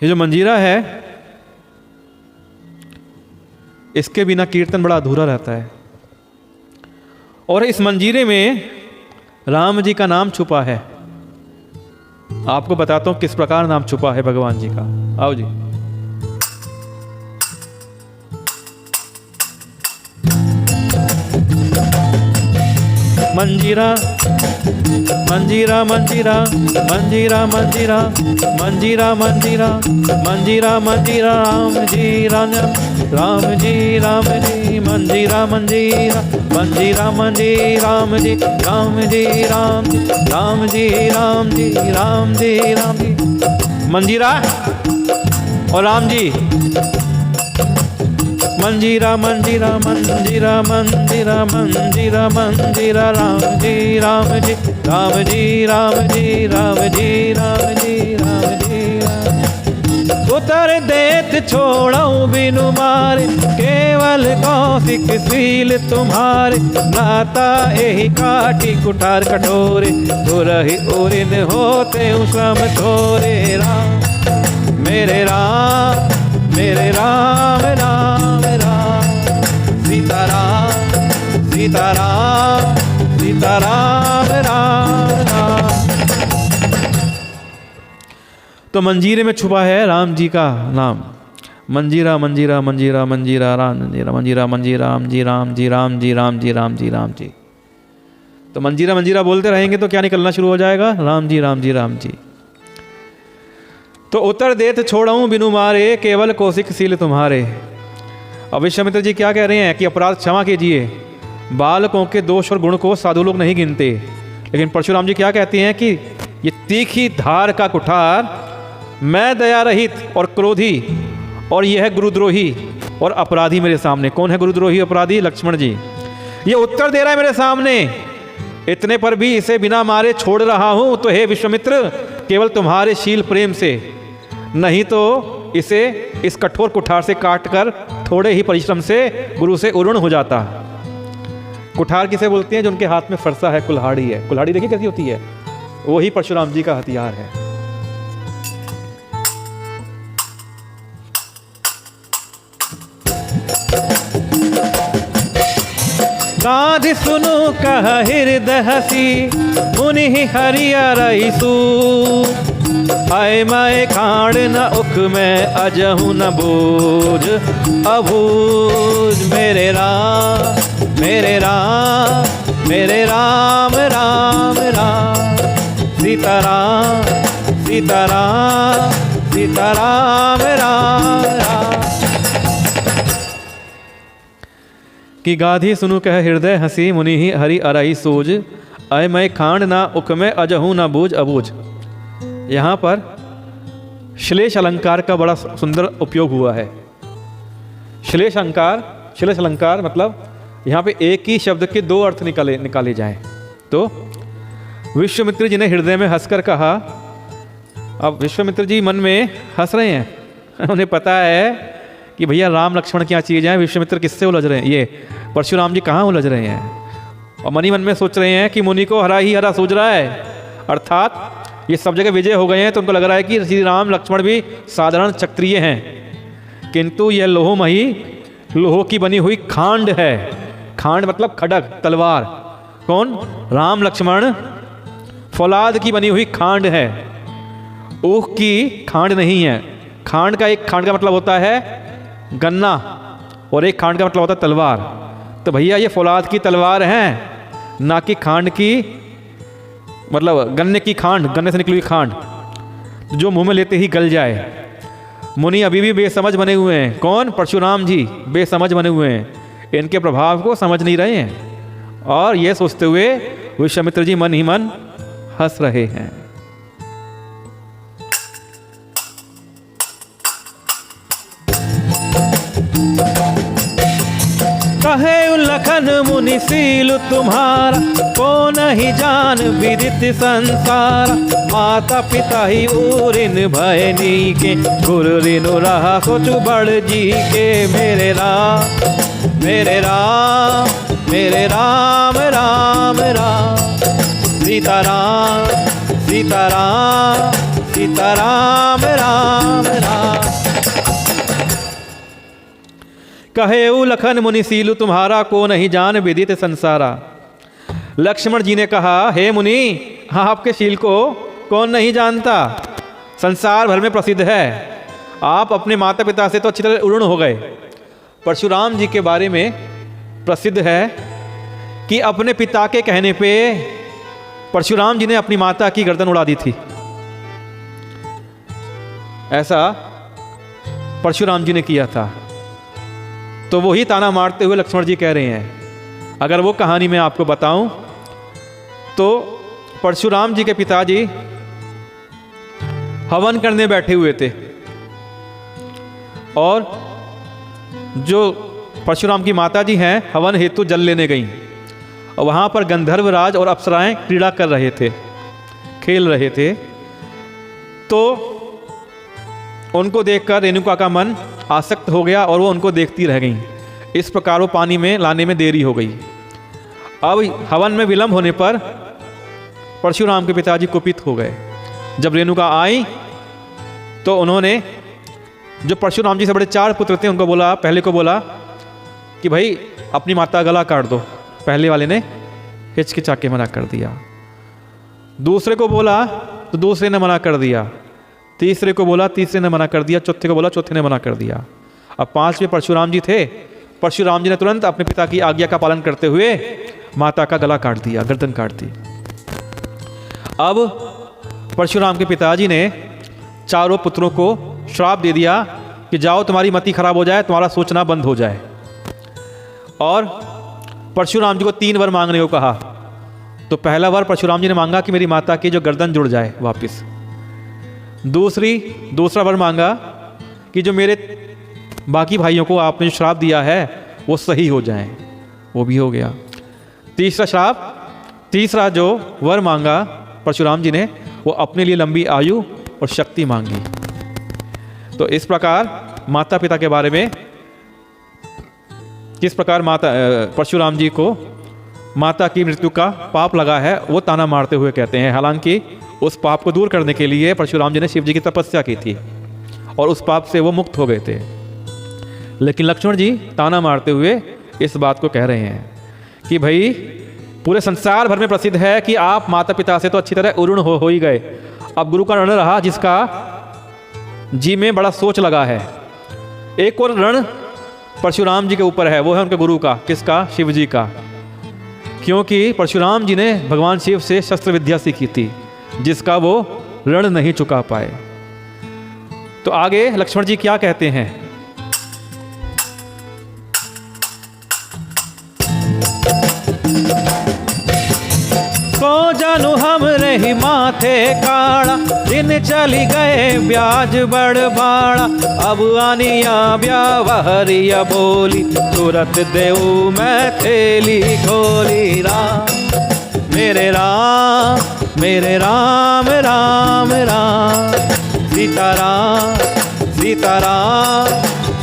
ये जो मंजीरा है इसके बिना कीर्तन बड़ा अधूरा रहता है। और इस मंजीरे में राम जी का नाम छुपा है। आपको बताता हूं किस प्रकार नाम छुपा है भगवान जी का। आओ जी। मंजीरा मंजीरा मंजीरा मंजीरा मंजीरा मंजीरा मंजीरा मंजीरा मंजीरा राम जी राम राम जी मंजीरा मंजीरा मंजीरा मंजी राम जी राम जी राम जी राम जी राम जी राम जी राम जी। मंजीरा और राम जी। मंजीरा मंजीरा मंजीरा मंजीरा मंजीरा मंजीरा राम जी राम जी राम जी राम जी राम जी राम जी राम जी राम। उतर देत छोड़ाऊं बिनु मारे केवल कौशिक सील तुम्हारे। नाता यही काटी कुठार कठोरे तुरहि उरिन होते श्रम थोरे। राम मेरे राम मेरे राम राम राम सीताराम सीताराम सीताराम राम राम। तो मंजीरे में छुपा है राम जी का नाम। मंजीरा मंजीरा मंजीरा मंजीरा राम मंजीरा मंजीरा मंजीरा राम जी राम जी राम जी राम जी राम जी राम जी। तो मंजीरा मंजीरा बोलते रहेंगे तो क्या निकलना शुरू हो जाएगा? राम जी राम जी राम जी। तो उत्तर देत छोड़ाऊं बिनु मारे केवल कौशिक सील तुम्हारे। अब विश्वामित्र जी क्या कह रहे हैं कि अपराध क्षमा कीजिए। बालकों के दोष और गुण को साधु लोग नहीं गिनते। लेकिन परशुराम जी क्या कहते हैं कि ये तीखी धार का कुठार, मैं दया रहित और क्रोधी और यह है गुरुद्रोही और अपराधी मेरे सामने। कौन है गुरुद्रोही अपराधी? लक्ष्मण जी। ये उत्तर दे रहा है मेरे सामने। इतने पर भी इसे बिना मारे छोड़ रहा हूं तो हे विश्वामित्र केवल तुम्हारे शील प्रेम से, नहीं तो इसे इस कठोर कुठार से काटकर थोड़े ही परिश्रम से गुरु से उरुण हो जाता। कुठार किसे बोलते हैं? जो उनके हाथ में फरसा है, कुल्हाड़ी है। कुल्हाड़ी देखिए कैसी होती है, वही परशुराम जी का हथियार है। गाधि सुनु कह हृदय हसी मुनि हरियरईसु। आय मैं खाड़ न उख में अजहू न बूझ अबूझ। मेरे राम मेरे राम मेरे राम राम राम सीताराम सीताराम सीताराम राम राम। कि गाधी सुनु कह हृदय हंसी मुनि ही हरि अरई सूझ। अय मैं खांड ना उक में अजहू ना बूझ अबूझ। यहाँ पर श्लेष अलंकार का बड़ा सुंदर उपयोग हुआ है। श्लेष अलंकार मतलब यहाँ पे एक ही शब्द के दो अर्थ निकाले जाएं। तो विश्वामित्र जी ने हृदय में हंसकर कहा। अब विश्वामित्र जी मन में हंस रहे हैं। उन्हें पता है कि भैया राम लक्ष्मण क्या चीज़ है। विश्वामित्र किससे उलझ रहे हैं? ये परशुराम जी कहाँ उलझ रहे हैं? और मन ही मन में सोच रहे हैं कि मुनि को हरा ही हरा सूझ रहा है, अर्थात ये सब जगह विजय हो गए हैं। तो उनको लग रहा है कि श्री राम लक्ष्मण भी साधारण क्षत्रिय हैं, किंतु यह लोहोमयी लोहो की बनी हुई खांड है। खांड मतलब खड़ग, तलवार। कौन? राम लक्ष्मण फौलाद की बनी हुई खांड है, ऊख की खांड नहीं है। खांड का एक खांड का मतलब होता है गन्ना और एक खांड का मतलब होता है तलवार। तो भैया ये फौलाद की तलवार है, ना कि खांड की, मतलब गन्ने की खांड, गन्ने से निकली हुई खांड जो मुंह में लेते ही गल जाए। मुनि अभी भी बेसमझ बने हुए हैं। कौन? परशुराम जी बेसमझ बने हुए हैं, इनके प्रभाव को समझ नहीं रहे हैं। और ये सोचते हुए विश्वामित्र जी मन ही मन हंस रहे हैं। कहे लखन मुनि सील तुम्हारा, को नहीं जान विदित संसार। माता पिता ही उरिन भयनी के, गुरु रिनु रहा सोचु बड़ जी के। मेरे राम मेरे राम मेरे राम राम राम सीताराम सीताराम सीताराम राम राम। कहेऊ लखन मुनिशीलु तुम्हारा को नहीं जान विदित संसारा। लक्ष्मण जी ने कहा, हे मुनि, आपके शील को कौन नहीं जानता, संसार भर में प्रसिद्ध है। आप अपने माता पिता से तो अच्छी तरह उड़न हो गए। परशुराम जी के बारे में प्रसिद्ध है कि अपने पिता के कहने पे परशुराम जी ने अपनी माता की गर्दन उड़ा दी थी। ऐसा परशुराम जी ने किया था। तो वही ताना मारते हुए लक्ष्मण जी कह रहे हैं। अगर वो कहानी मैं आपको बताऊं तो परशुराम जी के पिताजी हवन करने बैठे हुए थे और जो परशुराम की माता जी हैं हवन हेतु जल लेने गईं और वहाँ पर गंधर्वराज और अप्सराएं क्रीड़ा कर रहे थे, खेल रहे थे। तो उनको देखकर रेणुका का मन आसक्त हो गया और वो उनको देखती रह गईं। इस प्रकार वो पानी में लाने में देरी हो गई। अब हवन में विलंब होने पर परशुराम के पिताजी कुपित हो गए। जब रेणुका आई तो उन्होंने जो परशुराम जी से बड़े 4 पुत्र थे उनको बोला, पहले को बोला कि भाई अपनी माता गला काट दो। पहले वाले ने हिचकिचा के मना कर दिया। दूसरे को बोला तो दूसरे ने मना कर दिया। तीसरे को बोला, तीसरे ने मना कर दिया। चौथे को बोला, चौथे ने मना कर दिया। अब 5वें परशुराम जी थे। परशुराम जी ने तुरंत अपने पिता की आज्ञा का पालन करते हुए माता का गला काट दिया, गर्दन काट दी। अब परशुराम के पिताजी ने चारों पुत्रों को श्राप दे दिया कि जाओ तुम्हारी मति खराब हो जाए, तुम्हारा सोचना बंद हो जाए। और परशुराम जी को 3 वर मांगने को कहा। तो पहला वर परशुराम जी ने मांगा कि मेरी माता की जो गर्दन जुड़ जाए वापस। दूसरा वर मांगा कि जो मेरे बाकी भाइयों को आपने जो श्राप दिया है वो सही हो जाएं, वो भी हो गया। तीसरा जो वर मांगा परशुराम जी ने वो अपने लिए लंबी आयु और शक्ति मांगी। तो इस प्रकार माता पिता के बारे में किस प्रकार परशुराम जी को माता की मृत्यु का पाप लगा है वो ताना मारते हुए कहते हैं। हालांकि उस पाप को दूर करने के लिए परशुराम जी ने शिव जी की तपस्या की थी और उस पाप से वो मुक्त हो गए थे। लेकिन लक्ष्मण जी ताना मारते हुए इस बात को कह रहे हैं कि भाई पूरे संसार भर में प्रसिद्ध है कि आप माता पिता से तो अच्छी तरह उरुण हो ही गए। अब गुरु का ऋण रहा जिसका जी में बड़ा सोच लगा है। एक और ऋण परशुराम जी के ऊपर है, वो है उनके गुरु का। किसका? शिव जी का। क्योंकि परशुराम जी ने भगवान शिव से शस्त्र विद्या सीखी थी जिसका वो ऋण नहीं चुका पाए। तो आगे लक्ष्मण जी क्या कहते हैं? सो जानू हमरे ही माथे काड़ा, दिन चली गए ब्याज बड़ बाड़ा। अब आनिया ब्यावहरिया बोली, तुरत देऊ मैं थेली खोली। राम मेरे राम मेरे राम राम राम, सीताराम सीताराम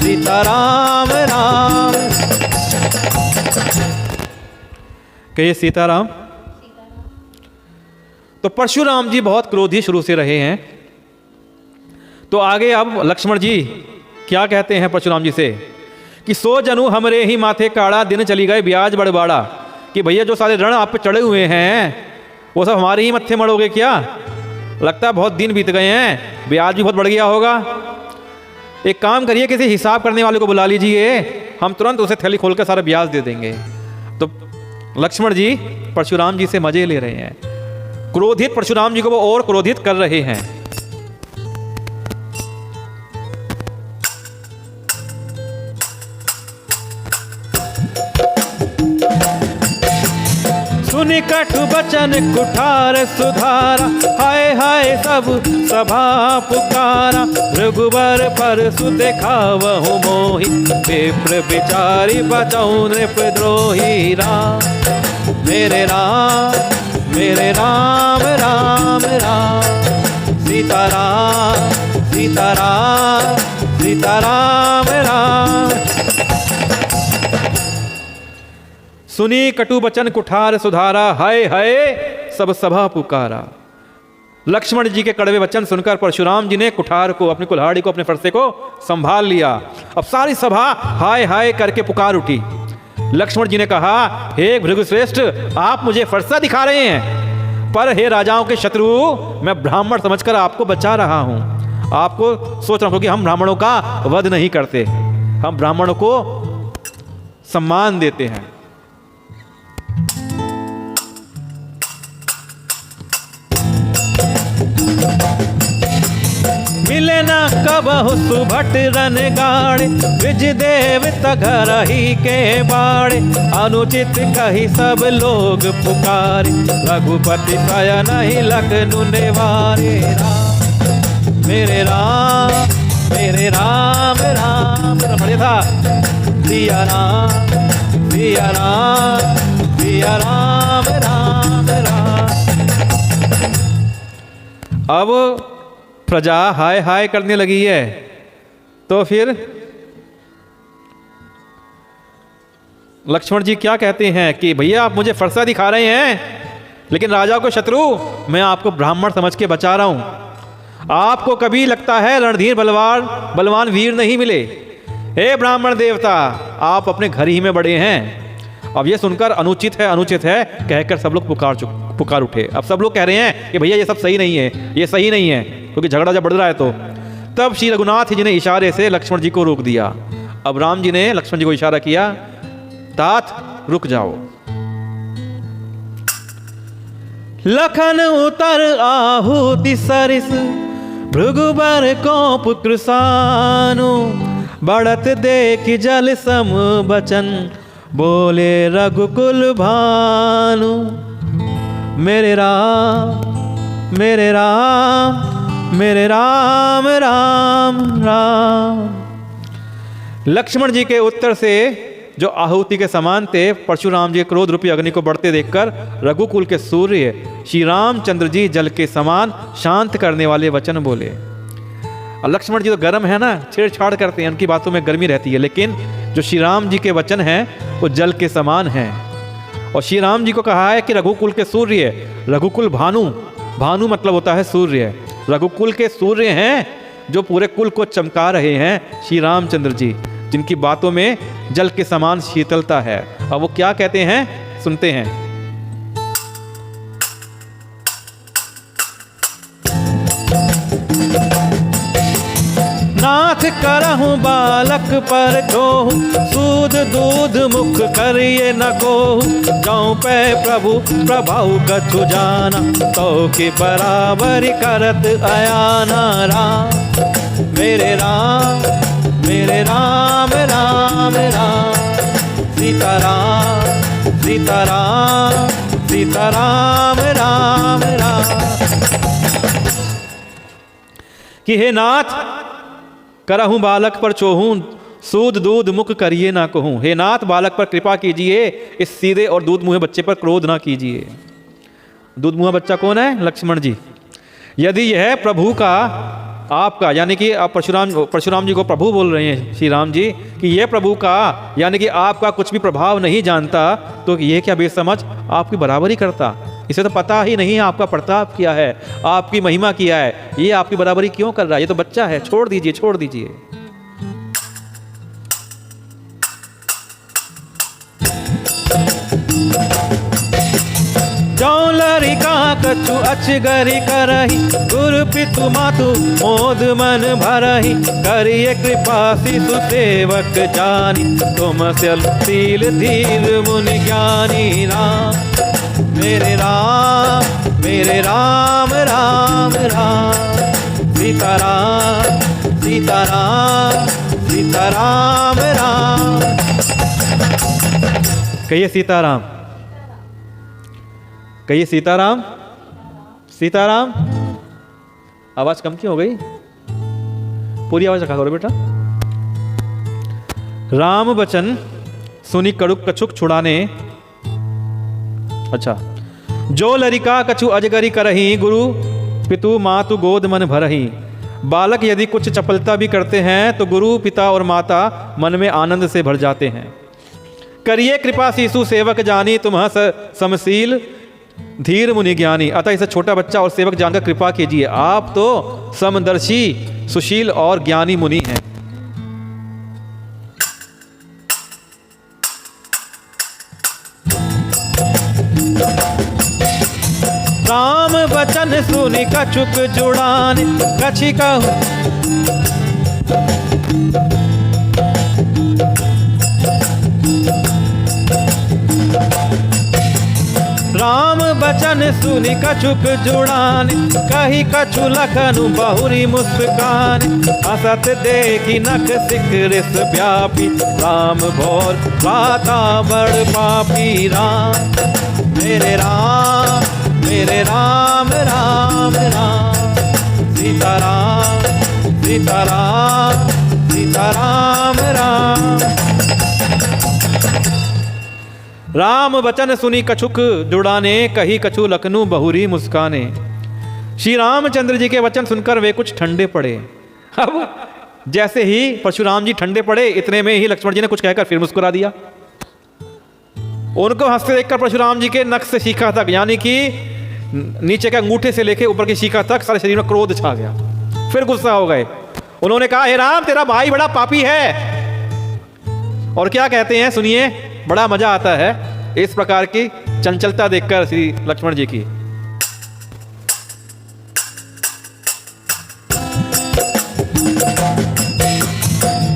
सीताराम राम। कहिए सीताराम। तो परशुराम जी बहुत क्रोधी शुरू से रहे हैं। तो आगे अब लक्ष्मण जी क्या कहते हैं परशुराम जी से कि सो जनू हमरे ही माथे काड़ा, दिन चली गए ब्याज बड़बाड़ा। कि भैया जो सारे ऋण आप पे चढ़े हुए हैं वो सब हमारे ही मत्थे मड़ोगे क्या? लगता है बहुत दिन बीत गए हैं, ब्याज भी बहुत बढ़ गया होगा। एक काम करिए, किसी हिसाब करने वाले को बुला लीजिए, हम तुरंत उसे थैली खोल कर सारा ब्याज दे देंगे। तो लक्ष्मण जी परशुराम जी से मजे ले रहे हैं। क्रोधित परशुराम जी को वो और क्रोधित कर रहे हैं। सुनि कटु बचन कुठार सुधारा, हाय हाय सब सभा पुकारा। रघुबर पर सुदेखावहु मोहि, विप्र विचारी बचऊ नृपद्रोही। राम मेरे राम राम राम, सीताराम सीताराम सीताराम राम। सुनी कटु बचन कुठार सुधारा, हाय हाय सब सभा पुकारा। लक्ष्मण जी के कड़वे वचन सुनकर परशुराम जी ने कुठार को, अपनी कुल्हाड़ी को, अपने फरसे को संभाल लिया। अब सारी सभा हाय हाय करके पुकार उठी। लक्ष्मण जी ने कहा, हे भृगुश्रेष्ठ, आप मुझे फरसा दिखा रहे हैं, पर हे राजाओं के शत्रु, मैं ब्राह्मण समझकर आपको बचा रहा हूं। आपको सोच रहा हूं कि हम ब्राह्मणों का वध नहीं करते, हम ब्राह्मणों को सम्मान देते हैं। मिले न कबहु सुभट रन गाड़े, विज देव तघर ही के बाड़े। अनुचित कही सब लोग पुकारे, रघुपति सयन ही लखनु निवारे। राम मेरे राम, मेरे राम राम बढ़िया था। सिया राम, सिया राम, सिया राम राम राम। अब प्रजा हाय हाय करने लगी है, तो फिर लक्ष्मण जी क्या कहते हैं कि भैया आप मुझे फरसा दिखा रहे हैं, लेकिन राजा को शत्रु मैं आपको ब्राह्मण समझ के बचा रहा हूं। आपको कभी लगता है रणधीर बलवान वीर नहीं मिले? हे ब्राह्मण देवता, आप अपने घर ही में बड़े हैं। अब ये सुनकर अनुचित है कहकर सब लोग पुकार उठे। अब सब लोग कह रहे हैं कि भैया ये सब सही नहीं है, ये सही नहीं है, क्योंकि झगड़ा जब बढ़ रहा है। तो तब श्री रघुनाथ जी ने इशारे से लक्ष्मण जी को रोक दिया। अब राम जी ने लक्ष्मण जी को इशारा किया, तात रुक जाओ। लखन उतर आहुति सरिस, भृगुबर को पुत्र सानु। बढ़त देख जल सम बचन, बोले रघुकुल भानु। मेरे राम, मेरे राम, मेरे राम राम राम। लक्ष्मण जी के उत्तर से जो आहुति के समान थे, परशुराम जी क्रोध रूपी अग्नि को बढ़ते देखकर रघुकुल के सूर्य श्री रामचंद्र जी जल के समान शांत करने वाले वचन बोले। और लक्ष्मण जी तो गर्म है ना, छेड़छाड़ करते हैं, उनकी बातों में गर्मी रहती है, लेकिन जो श्री राम जी के वचन हैं वो जल के समान हैं। और श्री राम जी को कहा है कि रघुकुल के सूर्य, रघुकुल भानु, भानु मतलब होता है सूर्य, रघुकुल के सूर्य हैं जो पूरे कुल को चमका रहे हैं श्री रामचंद्र जी, जिनकी बातों में जल के समान शीतलता है। और वो क्या कहते हैं, सुनते हैं। नाथ करहूं बालक पर छोहूं, सूद दूध मुख करिए न कोहूं। जाऊं पे प्रभु प्रभाव कछु जाना, तो के बराबर करत अयाना। राम मेरे राम, मेरे राम राम राम। सीता राम, सीता राम, सीता राम राम राम। कि हे नाथ, करहूं बालक पर चोहूं, सूद दूध मुख करिए ना कहूं। हे नाथ, बालक पर कृपा कीजिए, इस सीधे और दूध मुँहे बच्चे पर क्रोध ना कीजिए। दूध मुँहा बच्चा कौन है? लक्ष्मण जी। यदि यह प्रभु का, आपका, यानी कि आप परशुराम जी को प्रभु बोल रहे हैं श्री राम जी, कि यह प्रभु का यानी कि आपका कुछ भी प्रभाव नहीं जानता, तो यह क्या बेसमझ आपकी बराबरी करता? इसे तो पता ही नहीं है आपका प्रताप क्या है, आपकी महिमा क्या है, ये आपकी बराबरी क्यों कर रहा है? ये तो बच्चा है, छोड़ दीजिए, छोड़ दीजिए। लरिका कछु अचगरी करही, गुरु पितु मातु मोद मन भरही। करिए कृपा शिशु सेवक जानी, तुम शील धीर मुनि ज्ञानी। राम मेरे राम, मेरे राम राम राम। सीता राम, सीता राम, सीता राम राम। कहिए सीताराम, कहिए सीताराम, सीताराम। आवाज कम क्यों हो गई? पूरी आवाज रखा करो बेटा। राम वचन सुनी कड़ुक कछुक छुड़ाने। अच्छा। जो लरिका कछु अजगरी करही, गुरु पितु मातु गोद मन भरही। बालक यदि कुछ चपलता भी करते हैं तो गुरु पिता और माता मन में आनंद से भर जाते हैं। करिए कृपा शिशु सेवक जानी, तुम्ह समशील धीर मुनि ज्ञानी, अतः इसे छोटा बच्चा और सेवक जानकर कृपा कीजिए, आप तो समदर्शी, सुशील और ज्ञानी मुनि हैं। राम वचन सुनि कछुक जुड़ान, कछि कहु राम बचन सुनि कछुक जुड़ान, कही कछु लखनु बहुरी मुस्कान। हसत देखी नख सिकरिस व्यापी, राम भोर प्राता बड़ पापी। राम मेरे राम मेरे राम राम राम, सीताराम सीताराम सीताराम राम। राम वचन सुनी कछुक जुड़ाने, कही कछु लखनू बहुरी मुस्काने। श्री रामचंद्र जी के वचन सुनकर वे कुछ ठंडे पड़े। अब जैसे ही परशुराम जी ठंडे पड़े, इतने में ही लक्ष्मण जी ने कुछ कहकर फिर मुस्कुरा दिया। उनको हंसते देखकर परशुराम जी के नख से शिखा तक, यानी कि नीचे के अंगूठे से लेके ऊपर की शिखा तक सारे शरीर में क्रोध छा गया। फिर गुस्सा हो गए। उन्होंने कहा, हे राम, तेरा भाई बड़ा पापी है। और क्या कहते हैं सुनिए, बड़ा मजा आता है इस प्रकार की चंचलता देखकर श्री लक्ष्मण जी की।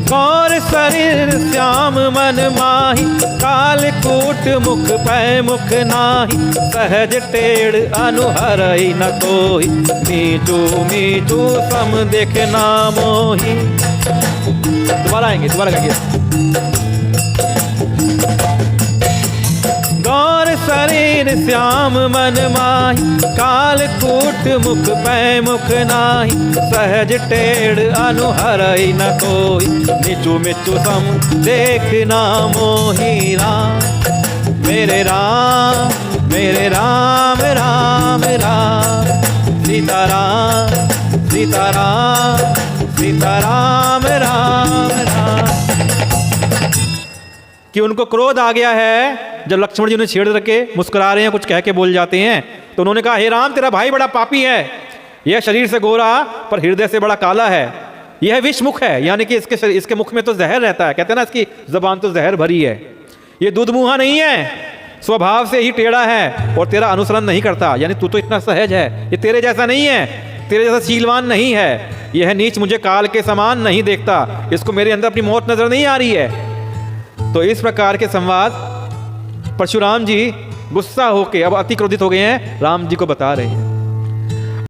गौर शरीर श्याम मन माही, काल कूट मुख पै मुख नाही। सहज टेढ़ अनुहरई न कोई, मीठू मीठू सम देख ना मोही। दोबारा आएंगे, दोबारा कहिए। गौर शरीर श्याम मन माही, काल कूट मुख पै मुख नाही। सहज टेढ़ अनुहरई न कोई, नीचू मिचू सम देख ना मोही। राम मेरे राम मेरे राम राम राम, सीताराम सीताराम सीताराम राम राम। कि उनको क्रोध आ गया है जब लक्ष्मण जी उन्हें छेड़ रखे मुस्कुरा रहे हैं, कुछ कह के बोल जाते हैं। तो उन्होंने कहा, हे राम, तेरा भाई बड़ा पापी है। यह शरीर से गोरा पर हृदय से बड़ा काला है। यह विषमुख है, यानी कि इसके मुख में तो जहर रहता है। कहते हैं ना, इसकी जबान तो जहर भरी है। ये दूध मुहा नहीं है, स्वभाव से ही टेढ़ा है और तेरा अनुसरण नहीं करता। यानी तू तो इतना सहज है, ये तेरे जैसा नहीं है, तेरे जैसा शीलवान नहीं है। यह नीच मुझे काल के समान नहीं देखता, इसको मेरे अंदर अपनी मौत नजर नहीं आ रही है। तो इस प्रकार के संवाद परशुराम जी गुस्सा होके अब अति क्रोधित हो गए हैं, राम जी को बता रहे हैं।